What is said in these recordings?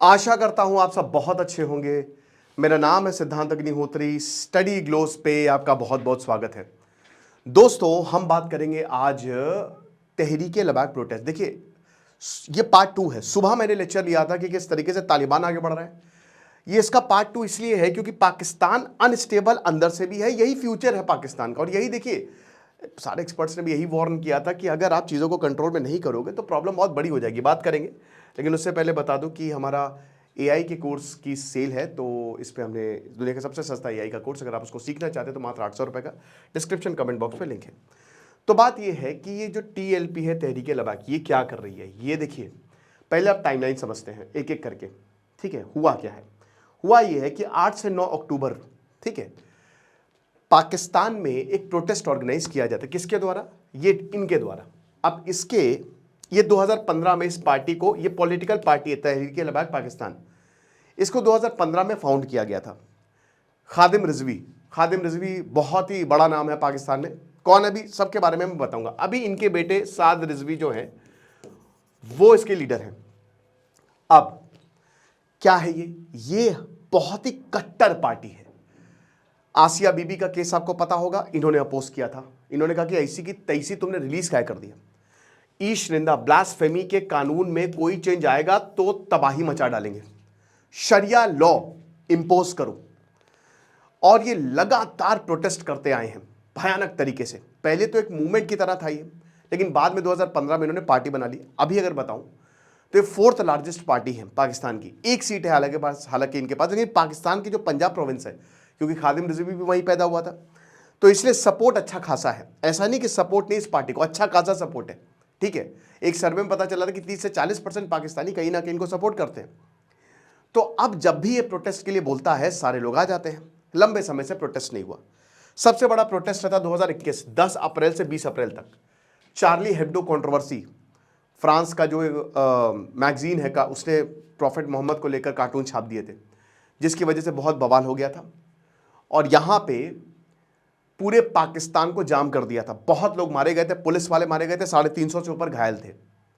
आशा करता हूं आप सब बहुत अच्छे होंगे। मेरा नाम है सिद्धांत अग्निहोत्री। स्टडी ग्लोस पे आपका बहुत बहुत स्वागत है। दोस्तों, हम बात करेंगे आज तहरीके लद्दाख प्रोटेस्ट। देखिए, ये पार्ट 2 है। सुबह मैंने लेक्चर लिया था कि किस तरीके से तालिबान आगे बढ़ रहा है। ये इसका पार्ट 2 इसलिए है क्योंकि पाकिस्तान अनस्टेबल अंदर से भी है। यही फ्यूचर है पाकिस्तान का। और यही देखिए, सारे एक्सपर्ट्स ने भी यही वार्न किया था कि अगर आप चीज़ों को कंट्रोल में नहीं करोगे तो प्रॉब्लम बहुत बड़ी हो जाएगी। बात करेंगे, लेकिन उससे पहले बता दूं कि हमारा एआई के कोर्स की सेल है। तो इस पे हमने दुनिया का सबसे सस्ता एआई का कोर्स, अगर आप उसको सीखना चाहते हैं तो मात्र 800 रुपये का। डिस्क्रिप्शन कमेंट बॉक्स में लिंक है। तो बात ये है कि ये जो टीएलपी है, तहरीके लद्दाख, ये क्या कर रही है ये देखिए। पहले आप टाइमलाइन समझते हैं एक एक करके। ठीक है, हुआ क्या है? हुआ ये है कि 8 से 9 अक्टूबर, ठीक है, पाकिस्तान में एक प्रोटेस्ट ऑर्गेनाइज किया जाता है। किसके द्वारा? ये इनके द्वारा। अब इसके ये 2015 में इस पार्टी को, ये पॉलिटिकल पार्टी है तहरीक लद्दाख पाकिस्तान, इसको 2015 में फाउंड किया गया था। खादिम रिजवी बहुत ही बड़ा नाम है पाकिस्तान में। कौन है? अभी सबके बारे में मैं बताऊंगा। अभी इनके बेटे साद रिजवी जो हैं वो इसके लीडर हैं। अब क्या है ये बहुत ही कट्टर पार्टी है। आसिया बीबी का केस आपको पता होगा, इन्होंने अपोज किया था। इन्होंने कहा कि ऐसी की तैसी तुमने रिलीज क्या कर दिया। ईश निंदा, ब्लास्फेमी के कानून में कोई चेंज आएगा तो तबाही मचा डालेंगे। शरिया लॉ इंपोज करो। और ये लगातार प्रोटेस्ट करते आए हैं भयानक तरीके से। पहले तो एक मूवमेंट की तरह था ये, लेकिन बाद में 2015 में इन्होंने पार्टी बना ली। अभी अगर बताऊं तो ये 4th लार्जेस्ट पार्टी है पाकिस्तान की। एक सीट है हालांकि इनके पास, लेकिन पाकिस्तान की जो पंजाब प्रोविंस है, क्योंकि खादिम रिजवी भी वहीं पैदा हुआ था, तो इसलिए सपोर्ट अच्छा खासा है। ऐसा नहीं कि सपोर्ट नहीं, इस पार्टी को अच्छा खासा सपोर्ट है। ठीक है, एक सर्वे में पता चला था कि 30 से 40% पाकिस्तानी कहीं ना कहीं इनको सपोर्ट करते हैं। तो अब जब भी ये प्रोटेस्ट के लिए बोलता है, सारे लोग आ जाते हैं। लंबे समय से प्रोटेस्ट नहीं हुआ। सबसे बड़ा प्रोटेस्ट था 2021, 10 अप्रैल से 20 अप्रैल तक। चार्ली हेब्डो कंट्रोवर्सी, फ्रांस का जो मैगजीन है का, उसने प्रॉफेट मोहम्मद को लेकर कार्टून छाप दिए थे, जिसकी वजह से बहुत बवाल हो गया था। और यहां पे पूरे पाकिस्तान को जाम कर दिया था। बहुत लोग मारे गए थे, पुलिस वाले मारे गए थे, 350 से ऊपर घायल थे,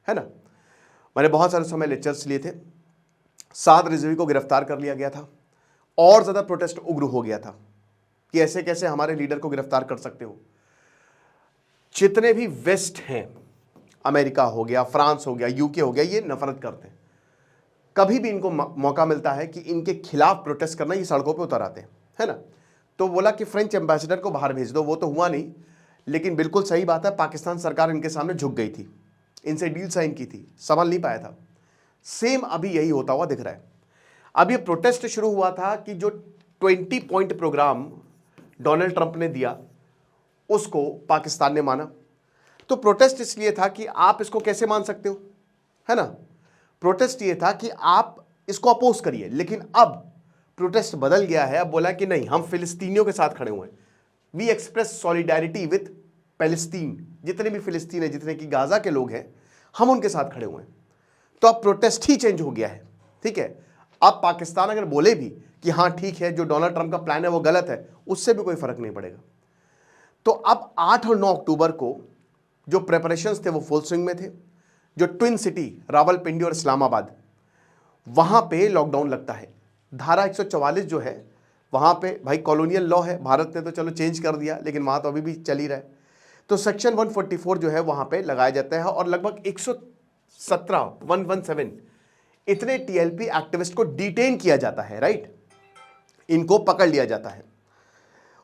है ना। मैंने बहुत सारे समय लेक्चर्स लिए थे। साद रिजवी को गिरफ्तार कर लिया गया था। और ज्यादा प्रोटेस्ट उग्र हो गया था कि ऐसे कैसे हमारे लीडर को गिरफ्तार कर सकते हो। जितने भी वेस्ट हैं, अमेरिका हो गया, फ्रांस हो गया, यूके हो गया, ये नफरत करते हैं। कभी भी इनको मौका मिलता है कि इनके खिलाफ प्रोटेस्ट करना, ये सड़कों पे उतर आते हैं, है ना। तो बोला कि फ्रेंच एम्बेसडर को बाहर भेज दो। वो तो हुआ नहीं, लेकिन बिल्कुल सही बात है, पाकिस्तान सरकार इनके सामने झुक गई थी, इनसे डील साइन की थी, संभल नहीं पाया था। सेम अभी यही होता हुआ दिख रहा है। अब ये प्रोटेस्ट शुरू हुआ था कि जो 20 पॉइंट प्रोग्राम डोनाल्ड ट्रंप ने दिया, उसको पाकिस्तान ने माना। तो प्रोटेस्ट इसलिए था कि आप इसको कैसे मान सकते हो, है ना। प्रोटेस्ट ये था कि आप इसको अपोज करिए। लेकिन अब प्रोटेस्ट बदल गया है। अब बोला कि नहीं, हम फिलिस्तीनियों के साथ खड़े हुए हैं। We express solidarity with Palestine. जितने भी फिलिस्तीन है, जितने की गाजा के लोग हैं, हम उनके साथ खड़े हुए हैं। तो अब प्रोटेस्ट ही चेंज हो गया है। ठीक है, अब पाकिस्तान अगर बोले भी कि हाँ ठीक है, जो डोनाल्ड ट्रंप का प्लान है वो गलत है, उससे भी कोई फर्क नहीं पड़ेगा। तो अब 8 और 9 अक्टूबर को जो प्रेपरेशंस थे वो फुल स्विंग में थे। जो ट्विन सिटी रावलपिंडी और इस्लामाबाद, वहां पे लॉकडाउन लगता है। धारा 144 जो है वहां पे, भाई कॉलोनियल लॉ है, भारत ने तो चलो चेंज कर दिया, लेकिन वहां तो अभी भी चल ही रहा है। तो सेक्शन 144 जो है वहां पे लगाया जाता है। और लगभग 117 इतने टीएलपी एक्टिविस्ट को डिटेन किया जाता है, राइट, इनको पकड़ लिया जाता है।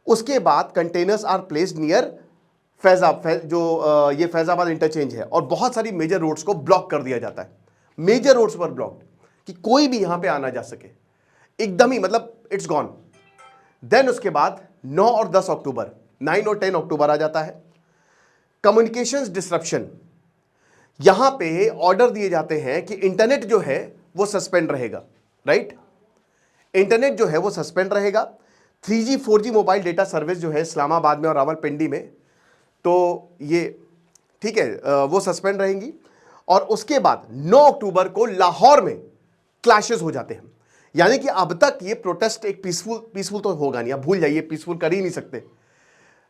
उसके बाद कंटेनर्स आर प्लेस्ड नियर ये फैजाबाद इंटरचेंज है, और बहुत सारी मेजर रोड्स को ब्लॉक कर दिया जाता है। मेजर रोड्स पर ब्लॉक, कि कोई भी यहां पे आना जा सके, एकदम ही, मतलब इट्स गॉन। देन उसके बाद 9 और 10 अक्टूबर, 9 और 10 अक्टूबर आ जाता है। कम्युनिकेशंस डिसरप्शन, यहां पे ऑर्डर दिए जाते हैं कि इंटरनेट जो है वो सस्पेंड रहेगा, राइट। इंटरनेट जो है वो सस्पेंड रहेगा। 3G 4G mobile data service जो है इस्लामाबाद में और रावलपिंडी में, तो ये ठीक है, वो सस्पेंड रहेंगी। और उसके बाद 9 अक्टूबर को लाहौर में क्लैशेस हो जाते हैं। यानी कि अब तक ये प्रोटेस्ट एक पीसफुल तो होगा नहीं, आप भूल जाइए, पीसफुल कर ही नहीं सकते।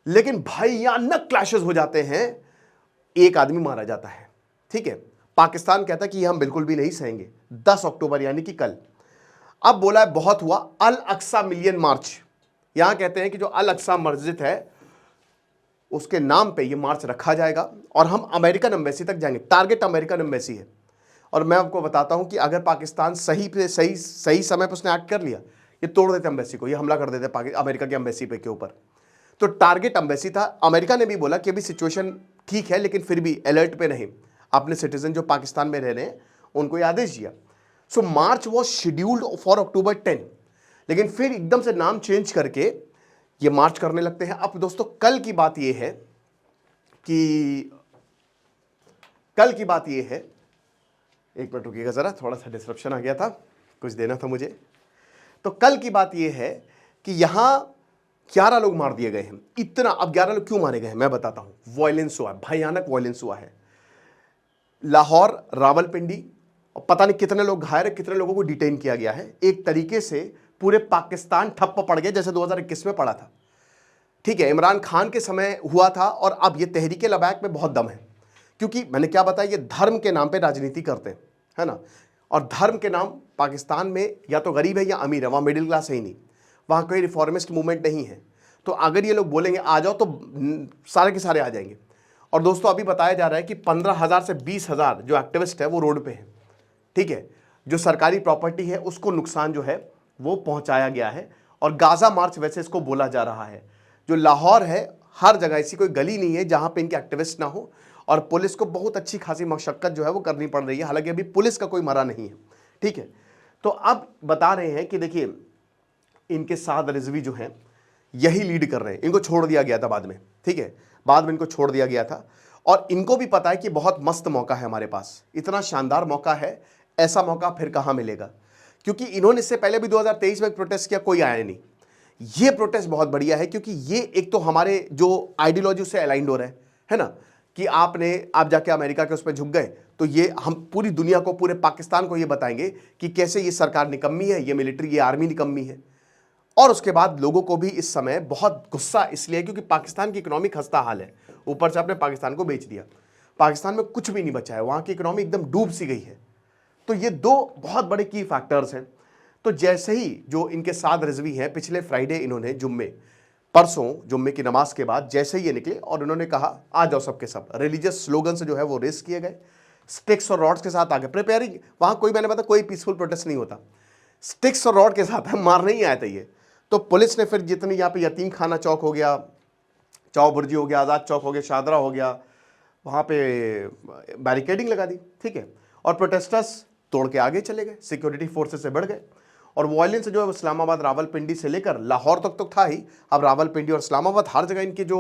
लेकिन भयानक क्लैशेस हो जाते हैं, एक आदमी मारा जाता है। ठीक है, पाकिस्तान कहता कि ये हम बिल्कुल भी नहीं सहेंगे। 10 अक्टूबर यानी कि कल। अब बोला है बहुत हुआ, अल अक्सा मिलियन मार्च। यहां कहते हैं कि जो अल अक्सा मस्जिद है उसके नाम पे ये मार्च रखा जाएगा और हम अमेरिकन एम्बेसी तक जाएंगे। टारगेट अमेरिकन एम्बेसी है। और मैं आपको बताता हूं कि अगर पाकिस्तान सही समय पर उसने एक्ट कर लिया, ये तोड़ देते एम्बेसी को, ये हमला कर देते अमेरिका की एम्बेसी पे के ऊपर। तो टारगेट एम्बेसी था। अमेरिका ने भी बोला कि अभी सिचुएशन ठीक है लेकिन फिर भी अलर्ट पे नहीं, अपने सिटीजन जो पाकिस्तान में रह रहे हैं उनको ये आदेश दिया। सो मार्च वॉज शेड्यूल्ड फॉर अक्टूबर 10, लेकिन फिर एकदम से नाम चेंज करके ये मार्च करने लगते हैं। अब दोस्तों कल की बात ये है कि एक मिनट रुकिएगा जरा, थोड़ा सा डिस्ट्रप्शन आ गया था, कुछ देना था मुझे। तो कल की बात ये है कि यहां 11 लोग मार दिए गए हैं। इतना, अब 11 लोग क्यों मारे गए हैं मैं बताता हूं। वायलेंस हुआ है, भयानक वायलेंस हुआ है। लाहौर, रावलपिंडी, और पता नहीं कितने लोग घायल है, कितने लोगों को डिटेन किया गया है। एक तरीके से पूरे पाकिस्तान ठप्प पड़ गया जैसे 2021 में पड़ा था। ठीक है, इमरान खान के समय हुआ था और अब ये तहरीके लबैक में बहुत दम है, क्योंकि मैंने क्या बताया, ये धर्म के नाम पे राजनीति करते हैं, है ना। और धर्म के नाम पाकिस्तान में या तो गरीब है या अमीर है, वहाँ मिडिल क्लास है ही नहीं, वहाँ कोई रिफॉर्मिस्ट मूवमेंट नहीं है। तो अगर ये लोग बोलेंगे आ जाओ तो सारे के सारे आ जाएंगे। और दोस्तों अभी बताया जा रहा है कि 15,000 से 20,000 जो एक्टिविस्ट है वो रोड पे हैं। ठीक है, जो सरकारी प्रॉपर्टी है उसको नुकसान जो है वो पहुंचाया गया है। और गाजा मार्च वैसे इसको बोला जा रहा है। जो लाहौर है, हर जगह ऐसी कोई गली नहीं है जहां पे इनके एक्टिविस्ट ना हो, और पुलिस को बहुत अच्छी खासी मशक्कत जो है वो करनी पड़ रही है, हालांकि अभी पुलिस का कोई मरा नहीं है। ठीक है, तो अब बता रहे हैं कि देखिए इनके साथ रिजवी जो हैं यही लीड कर रहे हैं। इनको छोड़ दिया गया था बाद में, ठीक है, बाद में इनको छोड़ दिया गया था। और इनको भी पता है कि बहुत मस्त मौका है हमारे पास, इतना शानदार मौका है, ऐसा मौका फिर कहां मिलेगा। क्योंकि इन्होंने इससे पहले भी 2023 में प्रोटेस्ट किया, कोई आया नहीं। ये प्रोटेस्ट बहुत बढ़िया है क्योंकि ये एक तो हमारे जो आइडियोलॉजी से अलाइंड हो रहा है ना, कि आप जाके अमेरिका के उस पर झुक गए, तो ये हम पूरी दुनिया को, पूरे पाकिस्तान को ये बताएंगे कि कैसे ये सरकार निकम्मी है, ये मिलिट्री, ये आर्मी निकम्मी है। और उसके बाद लोगों को भी इस समय बहुत गुस्सा इसलिए क्योंकि पाकिस्तान की इकोनॉमी खस्ता हाल है, ऊपर से आपने पाकिस्तान को बेच दिया, पाकिस्तान में कुछ भी नहीं बचा है, वहां की इकोनॉमी एकदम डूब सी गई है। तो ये दो बहुत बड़े की फैक्टर्स हैं। तो जैसे ही जो इनके साथ रिजवी हैं, पिछले फ्राइडे इन्होंने परसों जुम्मे की नमाज के बाद जैसे ही ये निकले और उन्होंने कहा आ जाओ सबके सब, रिलीजियस स्लोगन से जो है वो रेस किए गए, स्टिक्स और रॉड्स के साथ आगे प्रिपेयरिंग। वहां कोई, मैंने बताया, कोई पीसफुल प्रोटेस्ट नहीं होता, स्टिक्स और रॉड के साथ है, मारने ही आए थे ये। तो पुलिस ने फिर जितनी यहाँ पे यतीम खाना चौक हो गया, चौ बुर्जी हो गया, आज़ाद चौक हो गया, शादरा हो गया, वहाँ पे बैरिकेडिंग लगा दी। ठीक है, और प्रोटेस्टर्स तोड़ के आगे चले गए, सिक्योरिटी फोर्सेस से बढ़ गए। और वायलेंस जो है इस्लामाबाद, रावलपिंडी से लेकर लाहौर तक तो था ही, अब रावलपिंडी और इस्लामाबाद, हर जगह इनके जो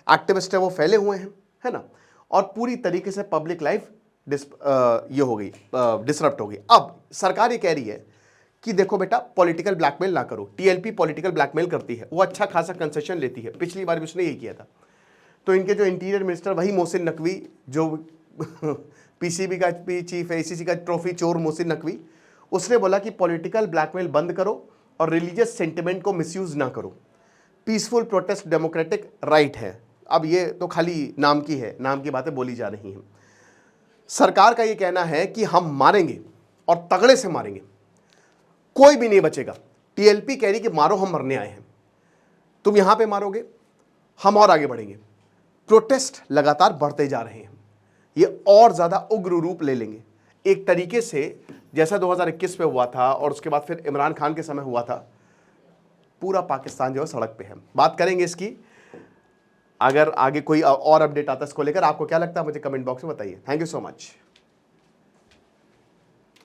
एक्टिविस्ट है वो फैले हुए हैं, है ना। और पूरी तरीके से पब्लिक लाइफ ये हो गई, डिसरप्ट हो गई। अब सरकार ये कह रही है कि देखो बेटा, पॉलिटिकल ब्लैकमेल ना करो। टीएलपी पॉलिटिकल ब्लैकमेल करती है, वो अच्छा खासा कंसेशन लेती है, पिछली बार भी उसने यही किया था। तो इनके जो इंटीरियर मिनिस्टर, वही मोहसिन नकवी, जो पीसीबी का चीफ है, एसीसी का ट्रॉफी चोर मोहसिन नकवी, उसने बोला कि पॉलिटिकल ब्लैकमेल बंद करो और रिलीजियस सेंटिमेंट को मिसयूज ना करो। पीसफुल प्रोटेस्ट डेमोक्रेटिक राइट है। अब ये तो खाली नाम की है, नाम की बातें बोली जा रही हैं। सरकार का ये कहना है कि हम मारेंगे और तगड़े से मारेंगे, कोई भी नहीं बचेगा। टीएलपी कह रही कि मारो, हम मरने आए हैं, तुम यहां पे मारोगे हम और आगे बढ़ेंगे। प्रोटेस्ट लगातार बढ़ते जा रहे हैं, ये और ज्यादा उग्र रूप ले लेंगे, एक तरीके से जैसा 2021 में हुआ था और उसके बाद फिर इमरान खान के समय हुआ था। पूरा पाकिस्तान जो है सड़क पे है। बात करेंगे इसकी, अगर आगे कोई और अपडेट आता है इसको लेकर, आपको क्या लगता है मुझे कमेंट बॉक्स में बताइए। Thank you so much.